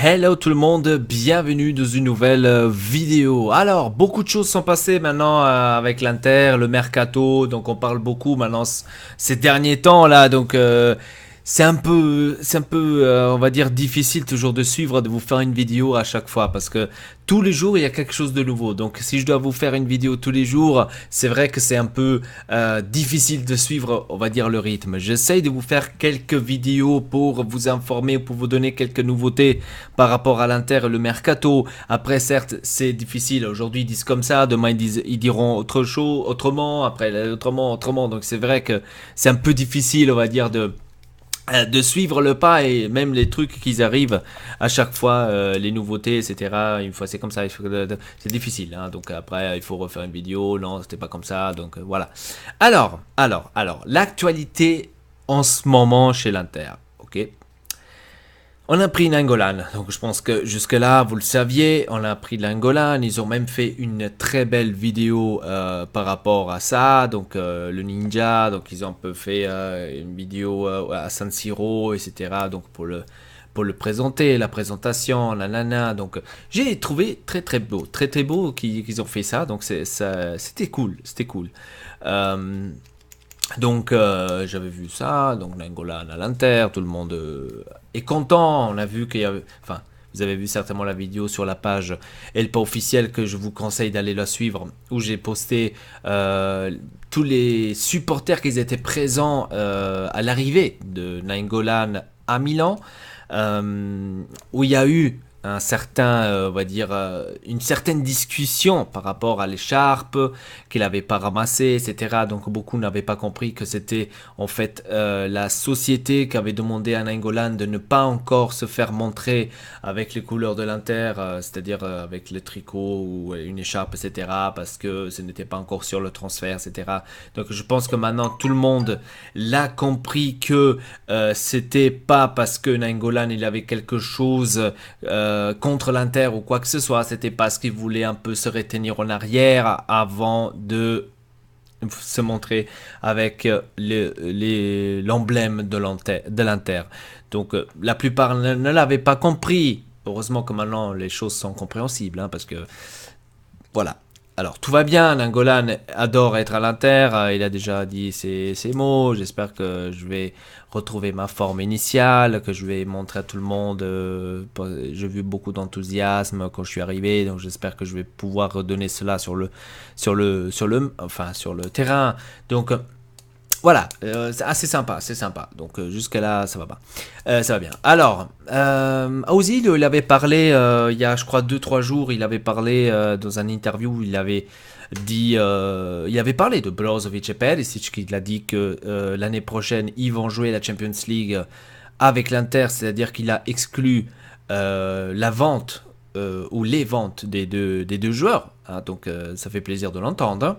Hello tout le monde, bienvenue dans une nouvelle vidéo. Alors, beaucoup de choses sont passées maintenant avec l'Inter, le mercato, donc on parle beaucoup maintenant ces derniers temps là, donc c'est un peu, on va dire difficile toujours de suivre, de vous faire une vidéo à chaque fois parce que tous les jours il y a quelque chose de nouveau. Donc si je dois vous faire une vidéo tous les jours, c'est vrai que c'est un peu difficile de suivre, on va dire le rythme. J'essaye de vous faire quelques vidéos pour vous informer, pour vous donner quelques nouveautés par rapport à l'Inter et le mercato. Après certes c'est difficile, aujourd'hui ils disent comme ça, demain ils diront autre chose, autrement, après autrement. Donc c'est vrai que c'est un peu difficile, on va dire, de suivre le pas et même les trucs qui arrivent à chaque fois, les nouveautés, etc. Une fois c'est comme ça, c'est difficile. Hein, donc après, il faut refaire une vidéo. Non, c'était pas comme ça. Donc voilà. Alors, l'actualité en ce moment chez l'Inter. Ok. On a pris Nainggolan, donc je pense que jusque-là, vous le saviez, on a pris Nainggolan, ils ont même fait une très belle vidéo par rapport à ça, donc le ninja, donc ils ont un peu fait une vidéo à San Siro, etc., donc pour le présenter, la présentation, nanana, donc j'ai trouvé très beau qu'ils ont fait ça, donc c'était cool. Euh, donc j'avais vu ça, donc Nainggolan à l'Inter, tout le monde est content. On a vu qu'il y avait, enfin, vous avez vu certainement la vidéo sur la page Elpa officielle que je vous conseille d'aller la suivre, où j'ai posté tous les supporters qui étaient présents à l'arrivée de Nainggolan à Milan, où il y a eu un certain, on va dire, une certaine discussion par rapport à l'écharpe qu'il n'avait pas ramassée, etc. Donc beaucoup n'avaient pas compris que c'était en fait la société qui avait demandé à Nainggolan de ne pas encore se faire montrer avec les couleurs de l'Inter, c'est-à-dire avec le tricot ou une écharpe, etc. Parce que ce n'était pas encore sur le transfert, etc. Donc je pense que maintenant tout le monde l'a compris que c'était pas parce que Nainggolan il avait quelque chose contre l'Inter ou quoi que ce soit, c'était parce qu'il voulait un peu se retenir en arrière avant de se montrer avec l'emblème de l'Inter. Donc la plupart ne l'avaient pas compris. Heureusement que maintenant les choses sont compréhensibles, hein, parce que voilà. Alors tout va bien, Nainggolan adore être à l'Inter, il a déjà dit ses mots, j'espère que je vais retrouver ma forme initiale, que je vais montrer à tout le monde, j'ai vu beaucoup d'enthousiasme quand je suis arrivé, donc j'espère que je vais pouvoir redonner cela sur le terrain. Donc voilà, c'est assez sympa, c'est sympa. Donc jusqu'à là, ça va pas. Ça va bien. Alors, Ozil, il avait parlé, il y a je crois 2-3 jours, il avait parlé dans un interview, où il avait dit, il avait parlé de Brozovic et Perisic, qu'il a dit que l'année prochaine, ils vont jouer la Champions League avec l'Inter, c'est-à-dire qu'il a exclu la vente ou les ventes des deux joueurs. Hein, donc ça fait plaisir de l'entendre. Hein.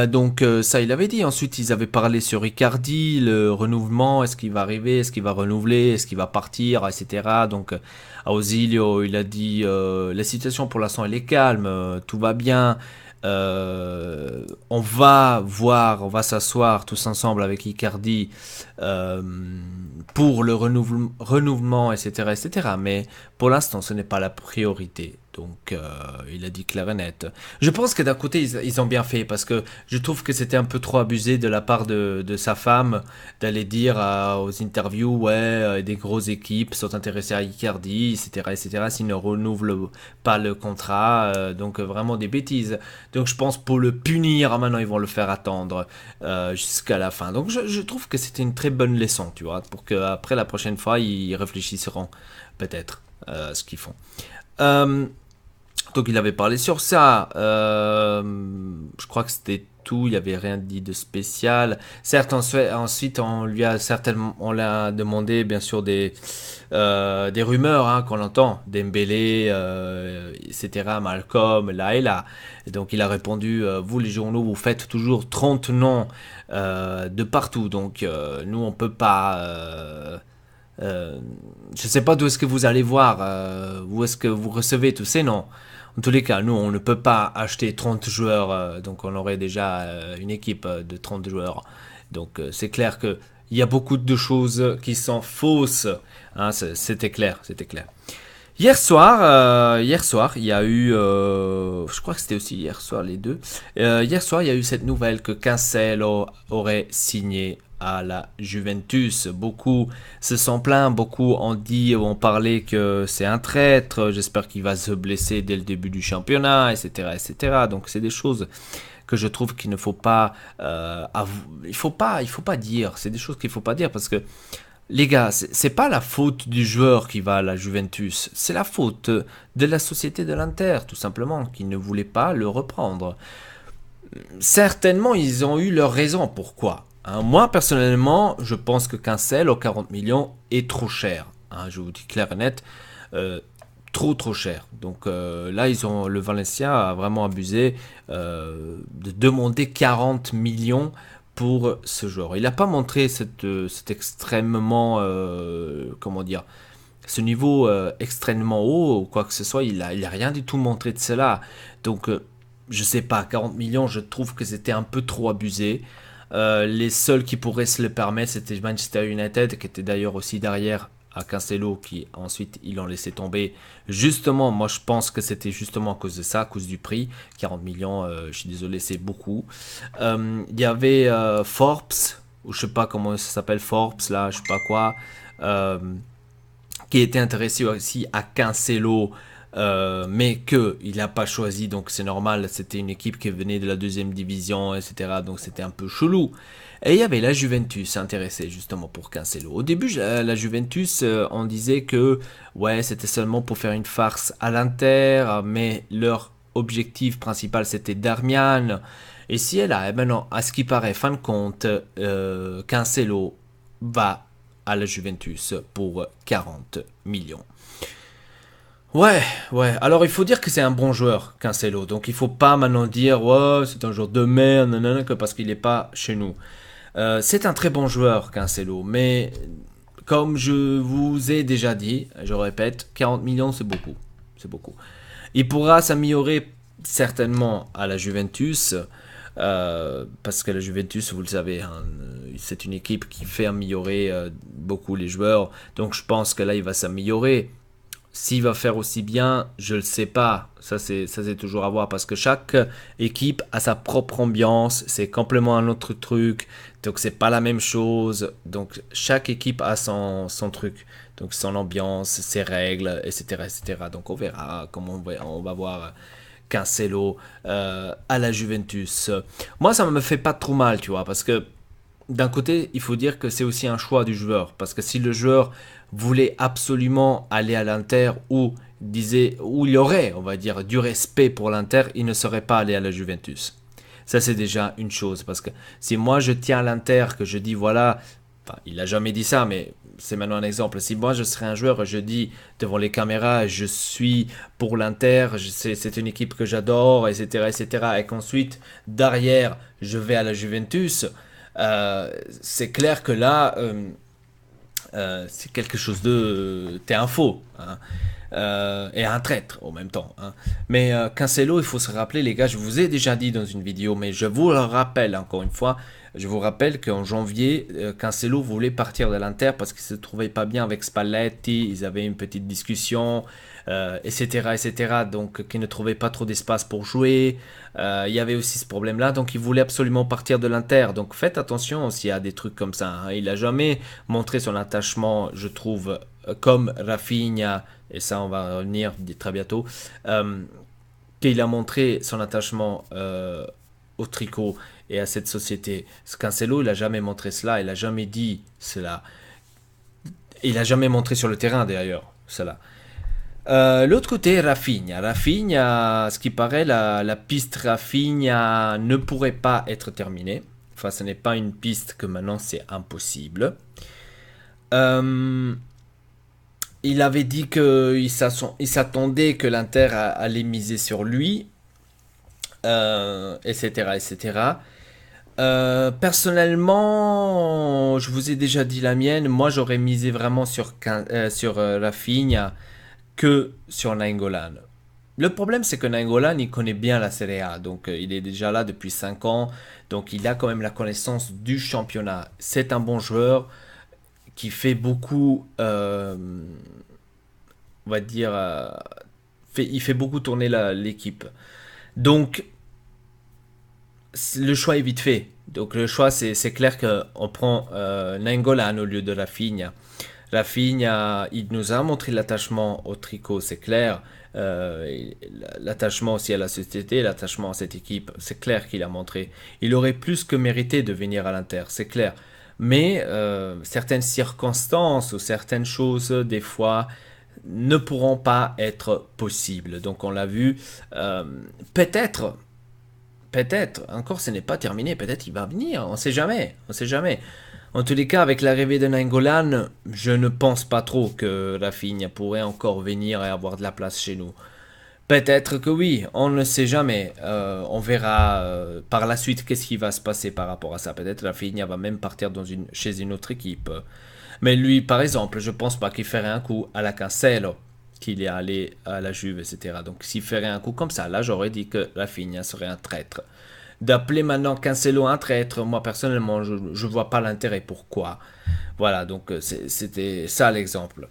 Donc ça il avait dit. Ensuite ils avaient parlé sur Icardi, le renouvellement, est-ce qu'il va arriver, est-ce qu'il va renouveler, est-ce qu'il va partir, etc. Donc à Ausilio il a dit la situation pour l'instant elle est calme, tout va bien. On va voir, on va s'asseoir tous ensemble avec Icardi euh, pour le renouvellement, etc., etc. Mais pour l'instant ce n'est pas la priorité. Donc il a dit clair et net. Je pense que d'un côté ils ont bien fait parce que je trouve que c'était un peu trop abusé de la part de sa femme d'aller dire aux interviews ouais des grosses équipes sont intéressées à Icardi, etc., s'ils ne renouvellent pas le contrat, donc vraiment des bêtises. Donc je pense pour le punir maintenant ils vont le faire attendre jusqu'à la fin. Donc je trouve que c'était une très bonne leçon, tu vois, pour qu'après la prochaine fois ils réfléchisseront peut-être à ce qu'ils font. Euh, donc il avait parlé sur ça. Je crois que c'était tout. Il n'y avait rien dit de spécial. Certes, ensuite on lui a certainement, on l'a demandé bien sûr des rumeurs hein, qu'on entend, Dembélé, etc. Malcolm, là et là. Et donc il a répondu, vous les journaux, vous faites toujours 30 noms de partout. Donc nous on peut pas. Je sais pas d'où est-ce que vous allez voir, où est-ce que vous recevez tous ces noms. En tous les cas, nous, on ne peut pas acheter 30 joueurs, donc on aurait déjà une équipe de 30 joueurs. Donc c'est clair qu'il il y a beaucoup de choses qui sont fausses. Hein, c'était clair, c'était clair. Hier soir, il y a eu, je crois que c'était aussi hier soir les deux. Hier soir, il y a eu cette nouvelle que Cancelo aurait signé à la Juventus. Beaucoup se sont plaints, beaucoup ont dit, ont parlé que c'est un traître. J'espère qu'il va se blesser dès le début du championnat, etc., etc. Donc c'est des choses que je trouve qu'il ne faut pas, il faut pas dire. C'est des choses qu'il faut pas dire parce que les gars, c'est pas la faute du joueur qui va à la Juventus, c'est la faute de la société de l'Inter, tout simplement, qui ne voulait pas le reprendre. Certainement, ils ont eu leur raison. Pourquoi? Hein, moi, personnellement, je pense que Cancel 40 millions est trop cher. Hein, je vous dis clair et net, euh, trop cher. Donc là, le Valencia a vraiment abusé de demander 40 millions pour ce joueur. Il n'a pas montré cet extrêmement, comment dire, ce niveau extrêmement haut ou quoi que ce soit. Il a rien du tout montré de cela. Donc, je sais pas, 40 millions, je trouve que c'était un peu trop abusé. Les seuls qui pourraient se le permettre, c'était Manchester United, qui était d'ailleurs aussi derrière à Cancelo, qui ensuite ils l'ont laissé tomber. Justement, moi je pense que c'était justement à cause de ça, à cause du prix. 40 millions, je suis désolé, c'est beaucoup. Il y avait Forbes, ou je sais pas comment ça s'appelle, Forbes, là, je sais pas quoi, euh, qui était intéressé aussi à Cancelo, mais qu'il n'a pas choisi, donc c'est normal, c'était une équipe qui venait de la deuxième division, etc. Donc c'était un peu chelou. Et il y avait la Juventus intéressée justement pour Cancelo. Au début, la Juventus, on disait que ouais, c'était seulement pour faire une farce à l'Inter, mais leur objectif principal c'était Darmian. Et si elle a, maintenant, à ce qui paraît, fin de compte, Cancelo va à la Juventus pour 40 millions. Ouais, ouais. Alors il faut dire que c'est un bon joueur, Cancelo. Donc il faut pas maintenant dire ouais, c'est un joueur de merde, nanana, que parce qu'il n'est pas chez nous. C'est un très bon joueur, Cancelo. Mais comme je vous ai déjà dit, je répète, 40 millions c'est beaucoup. C'est beaucoup. Il pourra s'améliorer certainement à la Juventus. Parce que la Juventus, vous le savez, hein, c'est une équipe qui fait améliorer beaucoup les joueurs. Donc je pense que là, il va s'améliorer. S'il va faire aussi bien, je ne le sais pas. Ça c'est toujours à voir parce que chaque équipe a sa propre ambiance. C'est complètement un autre truc. Donc c'est pas la même chose. Donc chaque équipe a son truc. Donc son ambiance, ses règles, etc., etc. Donc on verra comment on va voir Cancelo à la Juventus. Moi, ça me fait pas trop mal, tu vois, parce que d'un côté, il faut dire que c'est aussi un choix du joueur. Parce que si le joueur voulait absolument aller à l'Inter ou disait, où il y aurait, on va dire, du respect pour l'Inter, il ne serait pas allé à la Juventus. Ça, c'est déjà une chose. Parce que si moi, je tiens à l'Inter, que je dis, voilà, enfin, il n'a jamais dit ça, mais c'est maintenant un exemple. Si moi, je serais un joueur, je dis devant les caméras, je suis pour l'Inter, c'est une équipe que j'adore, etc., etc., et qu'ensuite, derrière, je vais à la Juventus, c'est clair que là, c'est quelque chose de... T'es un faux, hein, et un traître en même temps. Hein. Mais Cancelo, il faut se rappeler, les gars, je vous ai déjà dit dans une vidéo, mais je vous le rappelle encore une fois, je vous rappelle qu'en janvier, Cancelo voulait partir de l'Inter parce qu'il se trouvait pas bien avec Spalletti, ils avaient une petite discussion, etc., etc. Donc, qu'il ne trouvait pas trop d'espace pour jouer. Il y avait aussi ce problème-là, donc il voulait absolument partir de l'Inter. Donc, faites attention s'il y a des trucs comme ça. Hein. Il n'a jamais montré son attachement, je trouve, comme Rafinha, et ça, on va revenir très bientôt, qu'il a montré son attachement au tricot et à cette société. Cancelo, il n'a jamais montré cela, il n'a jamais dit cela. Il n'a jamais montré sur le terrain d'ailleurs, cela. L'autre côté, Rafinha. Rafinha, ce qui paraît, la piste Rafinha ne pourrait pas être terminée. Enfin, ce n'est pas une piste que maintenant c'est impossible. Il avait dit qu'il s'attendait que l'Inter allait miser sur lui, etc., etc. Personnellement, je vous ai déjà dit la mienne. Moi, j'aurais misé vraiment sur Rafinha que sur Nainggolan. Le problème, c'est que Nainggolan, il connaît bien la Serie A, donc il est déjà là depuis 5 ans, donc il a quand même la connaissance du championnat. C'est un bon joueur qui fait beaucoup, on va dire, il fait beaucoup tourner l'équipe. Donc, le choix est vite fait. Donc le choix, c'est clair qu'on prend Nainggolan au lieu de Rafinha. Rafinha, il nous a montré l'attachement au tricot, c'est clair. L'attachement aussi à la société, l'attachement à cette équipe, c'est clair qu'il a montré. Il aurait plus que mérité de venir à l'Inter, c'est clair. Mais certaines circonstances ou certaines choses, des fois, ne pourront pas être possibles. Donc on l'a vu, euh, peut-être encore ce n'est pas terminé, peut-être il va venir, on sait jamais, on sait jamais. En tous les cas, avec l'arrivée de Nainggolan, je ne pense pas trop que Rafinha pourrait encore venir et avoir de la place chez nous. Peut-être que oui, on ne sait jamais. On verra par la suite qu'est-ce qui va se passer par rapport à ça. Peut-être Rafinha va même partir chez une autre équipe. Mais lui, par exemple, je pense pas qu'il ferait un coup à la Cancelo, qu'il est allé à la Juve, etc. Donc s'il ferait un coup comme ça, là j'aurais dit que Rafinha serait un traître. D'appeler maintenant Cancelo un traître, moi personnellement, je ne vois pas l'intérêt. Pourquoi? Voilà, donc c'était ça l'exemple.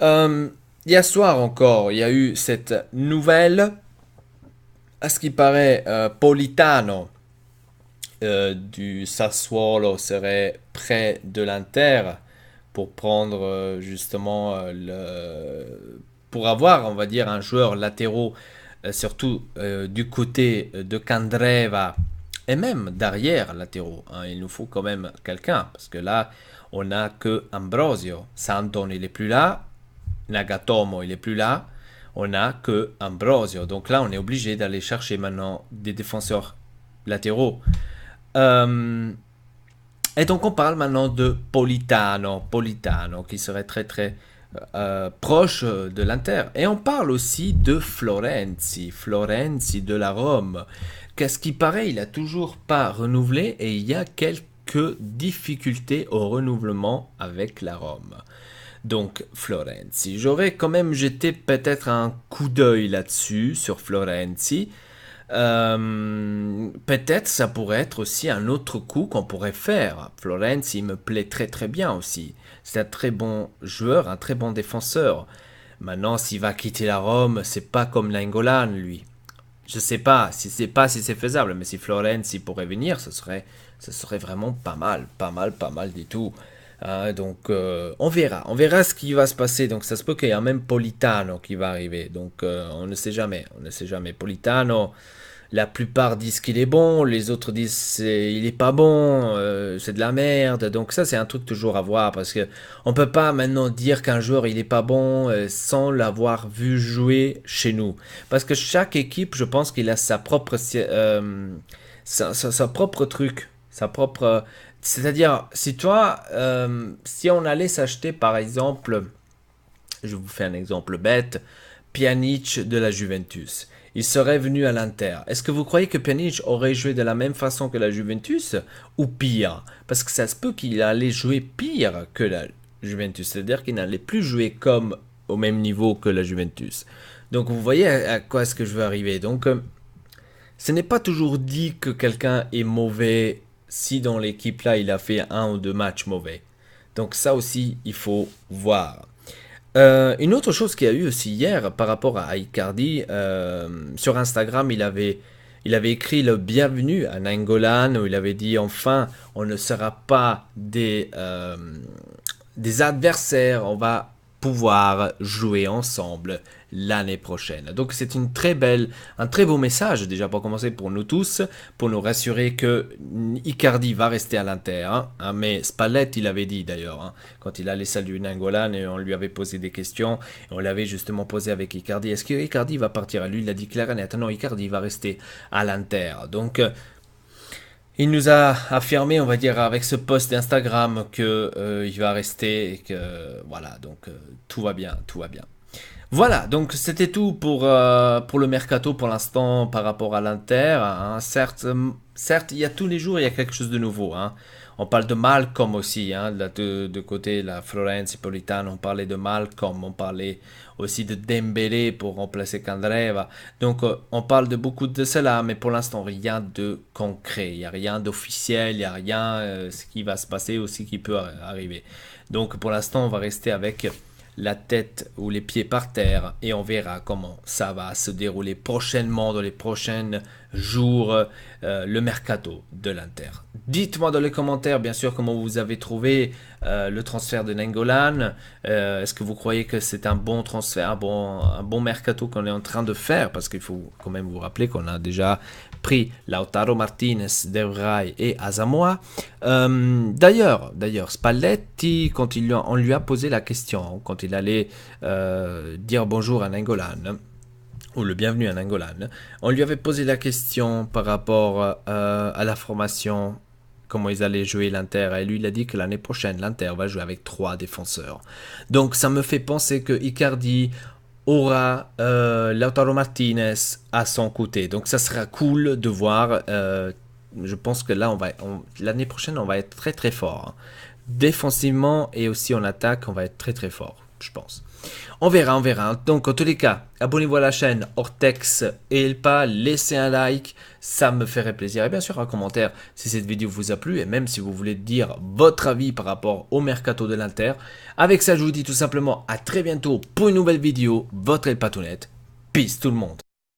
Hier soir encore, il y a eu cette nouvelle. À ce qui paraît, Politano du Sassuolo serait près de l'Inter pour prendre justement pour avoir, on va dire, un joueur latéraux, surtout du côté de Candreva et même derrière latéraux. Hein. Il nous faut quand même quelqu'un parce que là, on n'a que Ambrosio. Santon, il est plus là. Nagatomo, il est plus là. On n'a que Ambrosio. Donc là, on est obligé d'aller chercher maintenant des défenseurs latéraux. Et donc on parle maintenant de Politano qui serait très très proche de l'Inter. Et on parle aussi de Florenzi de la Rome. Qu'est-ce qui paraît, il a toujours pas renouvelé et il y a quelques difficultés au renouvellement avec la Rome. Donc Florenzi, j'aurais quand même jeté peut-être un coup d'œil là-dessus sur Florenzi. Peut-être ça pourrait être aussi un autre coup qu'on pourrait faire. Florence, il me plaît très très bien aussi. C'est un très bon joueur, un très bon défenseur. Maintenant, s'il va quitter la Rome, c'est pas comme Nainggolan, lui. Je sais pas si c'est faisable, mais si Florence il pourrait venir, ce serait vraiment pas mal du tout. Donc on verra ce qui va se passer. Donc ça se peut qu'il y a même Politano qui va arriver. Donc on ne sait jamais, Politano. La plupart disent qu'il est bon, les autres disent il est pas bon, c'est de la merde. Donc ça c'est un truc toujours à voir parce que on peut pas maintenant dire qu'un joueur il est pas bon sans l'avoir vu jouer chez nous. Parce que chaque équipe, je pense qu'il a sa propre sa propre truc, sa propre. C'est-à-dire si toi, si on allait s'acheter par exemple, je vous fais un exemple bête, Pjanic de la Juventus. Il serait venu à l'Inter. Est-ce que vous croyez que Pjanic aurait joué de la même façon que la Juventus ou pire? Parce que ça se peut qu'il allait jouer pire que la Juventus. C'est-à-dire qu'il n'allait plus jouer comme au même niveau que la Juventus. Donc vous voyez à quoi est-ce que je veux arriver. Donc ce n'est pas toujours dit que quelqu'un est mauvais si dans l'équipe là il a fait un ou deux matchs mauvais. Donc ça aussi il faut voir. Une autre chose qu'il y a eu aussi hier par rapport à Icardi, sur Instagram, il avait écrit le bienvenue à Nainggolan, où il avait dit enfin, on ne sera pas des adversaires, on va pouvoir jouer ensemble l'année prochaine. Donc c'est un très beau message déjà pour commencer pour nous tous, pour nous rassurer que Icardi va rester à l'Inter. Hein, mais Spalletti il avait dit d'ailleurs, hein, quand il allait saluer Nainggolan et on lui avait posé des questions, et on l'avait justement posé avec Icardi, est-ce que Icardi va partir? Lui il a dit clair et net, non, Icardi va rester à l'Inter. Donc il nous a affirmé, on va dire, avec ce post d'Instagram que il va rester et que voilà, donc tout va bien, tout va bien. Voilà, donc c'était tout pour le mercato pour l'instant par rapport à l'Inter. Hein. Certes, il y a tous les jours, il y a quelque chose de nouveau. Hein. On parle de Malcolm aussi, hein, de côté la Florence Politano, on parlait de Malcolm, on parlait aussi de Dembélé pour remplacer Candreva. Donc on parle de beaucoup de cela, mais pour l'instant rien de concret, il n'y a rien d'officiel, il n'y a rien ce qui va se passer ou ce qui peut arriver. Donc pour l'instant on va rester avec la tête ou les pieds par terre et on verra comment ça va se dérouler prochainement dans les prochains jours le mercato de l'Inter. Dites-moi dans les commentaires bien sûr comment vous avez trouvé le transfert de Nainggolan. Est-ce que vous croyez que c'est un bon transfert, un bon mercato qu'on est en train de faire, parce qu'il faut quand même vous rappeler qu'on a déjà pris Lautaro Martinez, De Vrij et Asamoah. D'ailleurs, Spalletti, quand on lui a posé la question, quand il allait dire bonjour à Nainggolan, ou le bienvenu à Nainggolan, on lui avait posé la question par rapport à la formation, comment ils allaient jouer l'Inter, et lui il a dit que l'année prochaine l'Inter va jouer avec 3 défenseurs. Donc ça me fait penser que Icardi aura Lautaro Martinez à son côté. Donc ça sera cool de voir. Je pense que là, l'année prochaine, on va être très très fort. Hein. Défensivement et aussi en attaque, on va être très très fort, je pense. On verra. Donc en tous les cas, abonnez-vous à la chaîne Ortex et Elpa, laissez un like, ça me ferait plaisir. Et bien sûr un commentaire si cette vidéo vous a plu et même si vous voulez dire votre avis par rapport au mercato de l'Inter. Avec ça, je vous dis tout simplement à très bientôt pour une nouvelle vidéo. Votre Elpatounette. Peace tout le monde.